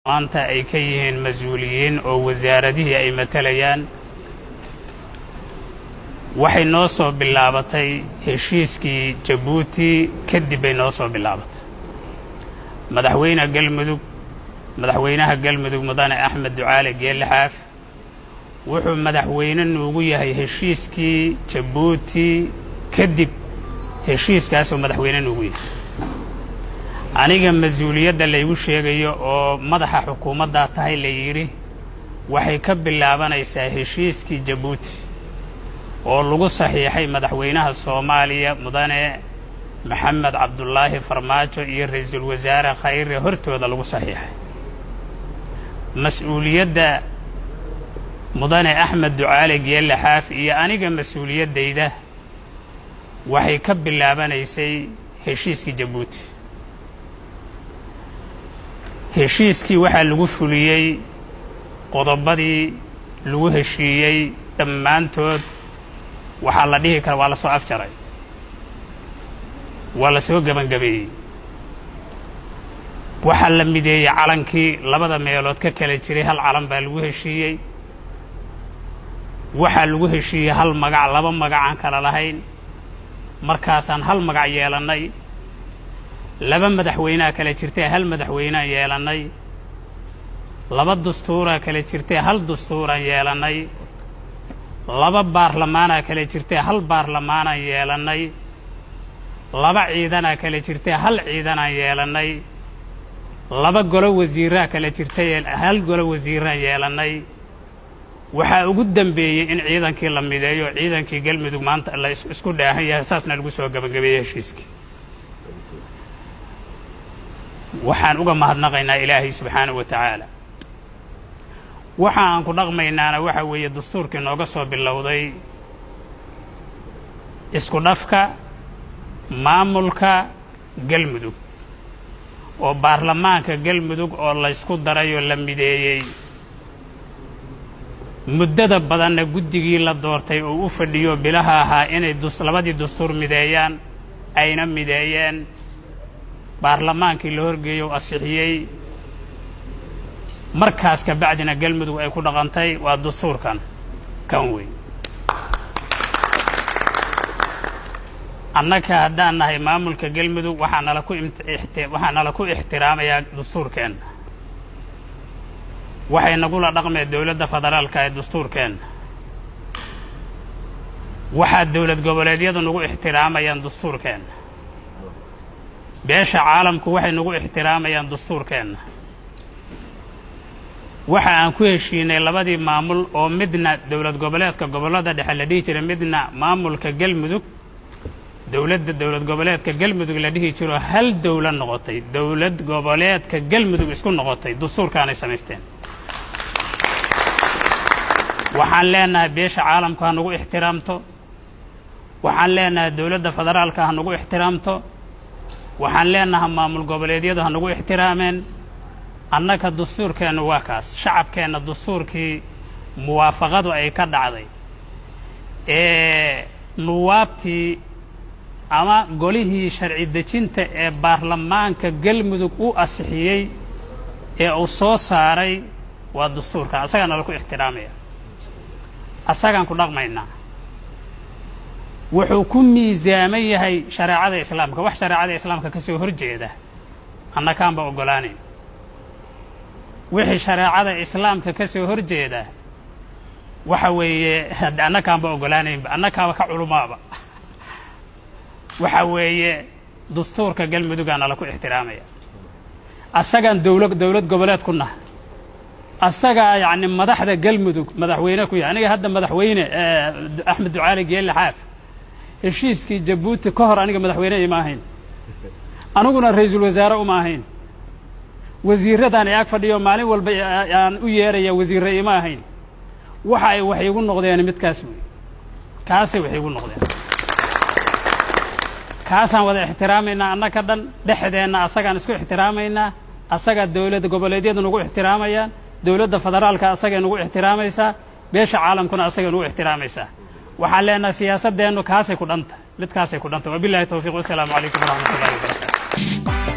maanta ay ka yihiin mas'uuliyiin oo wasaaradihii ay matalayaan waxay noo soo bilaabatay heshiiskii Jabuuti kadib ay noo soo bilaabatay madaxweynaha galmudug mudane Axmed Ducaale Geelle Xaaf wuxuu madaxweyne nuugu yahay heshiiskii Jabuuti kadib heshiiskaas oo madaxweyne nuugu yahay aniga mas'uuliyadda la igu sheegayo oo madaxa xukuumadda tahay la yiri waxay ka bilaabanaysaa heshiiskii Jabuuti oo lagu saxiixay madaxweynaha Soomaaliya mudane Maxamed Cabdullaahi Farmaajo iyo ra'iisul wasaare Khayre hortooda lagu saxiixay mas'uuliyadda mudane Axmed Ducaale Geelle Xaaf iyo aniga mas'uuliyadayda waxay ka bilaabanaysay heshiiskii Jabuuti heshiiskii waxaa lagu fuliyay qodobadii lagu heshiiyay dhammaantood waxaa la dhihi karaa waa la soo afjaray waa la soo gabangabeeyey waxaa la mideeyey calankii labada meelood ka kala jiray hal calan baa lagu heshiiyey waxaa lagu heshiiyey hal magac laba magac aan kala lahayn markaasaan hal magac yeelannay laba madaxweynaha kala jirtay hal madaxweynaha yeelannay laba dastuura kala jirtay hal dastuuran yeelannay laba baarlamaana kala jirtay hal baarlamaanaan yeelannay laba ciidana kala jirtay hal ciidanaan yeelannay laba golo wasiiraa kala jirtay hal golo wasiiraan yeelannay waxaa ugu dambeeyey in ciidankii la mideeyo ciidankii galmudug maanta la isku dhaahan yahay saasna lagu soo gabagabeeyey heshiiskii waxaan uga mahadnaqaynaa ilaahay subxaanahu wa tacaala waxa aan ku dhaqmaynaana waxa weeye dastuurkii nooga soo bilowday isku dhafka maamulka galmudug oo baarlamaanka galmudug oo la isku daray oo la mideeyey muddada badanna guddigii la doortay oo u fadhiyo bilaha ahaa inay labadii dastuur mideeyaan ayna mideeyeen baarlamaankii la horgeeyo asixiyey markaas ka bacdina galmudug ay ku dhaqantay waa dastuurkan kan weyn annaka haddaan nahay maamulka galmudug waxaa nala ku ixtiraamayaa dastuurkeenna waxay nagula dhaqmee dowladda federaalka ee dastuurkeenna waxaa dowlad goboleedyadu nagu ixtiraamayaan dastuurkeenna beesha caalamku waxay nagu ixtiraamayaan dastuurkeenna waxa aan ku heshiinay labadii maamul oo midna dowlad goboleedka gobollada dhexe la dhihi jiray midna maamulka galmudug dowlad goboleedka galmudug la dhihi jiro hal dowlad noqotay dowlad goboleedka galmudug isku noqotay dastuurkaanay samaysteen waxaan leenahay beesha caalamku ha nagu ixtiraamto waxaan leenahay dowladda federaalka ha nagu ixtiraamto waxaan leenahay maamul goboleedyadu ha nagu ixtiraameen annaka dastuurkeennu waa kaas shacabkeenna dastuurkii muwaafaqadu ay ka dhacday ee nuwaabtii ama golihii sharci dejinta ee baarlamaanka galmudug u asixiyey ee uu soo saaray waa dastuurkan asagaa nala ku ixtiraamaya asagaan ku dhaqmaynaa wuxuu ku miisaaman yahay shareecada islaamka wax shareecada islaamka ka soo horjeeda annakaanba oggolaanayn wixii shareecada islaamka ka soo horjeeda waxa weeye annakaanba oggolaanaynba annakaaba ka culumaaba waxa weeye dastuurka galmudugaa nala ku ixtiraamaya asagaan dowlad goboleed ku nahay asagaa yacni madaxda galmudug madaxweyne ku yahay aniga hadda madaxweyne Axmed Ducaale Geelle Xaaf heshiiskii Jabuuti ka hor aniga madaxweyne ima ahayn aniguna ra'iisul wasaare uma ahayn wasiiradaan ag fadhiyo maalin walba aan u yeeraya wasiirre ima ahayn waxay igu noqdeen midkaas weey kaasay waxay igu noqdeen kaasaan wada ixtiraamaynaa annaka dhan dhexdeenna asagaan isku ixtiraamaynaa asagaa dowladda goboleedyadu nagu ixtiraamayaan dowladda federaalka asagay nagu ixtiraamaysaa beesha caalamkuna asagay nagu ixtiraamaysaa waxaan leenahay siyaasadeennu kaasay ku dhanta midkaasay ku dhanta wabilaahi tawfiiq wassalaamu calaykum waraxmatullaahi wabarakaatu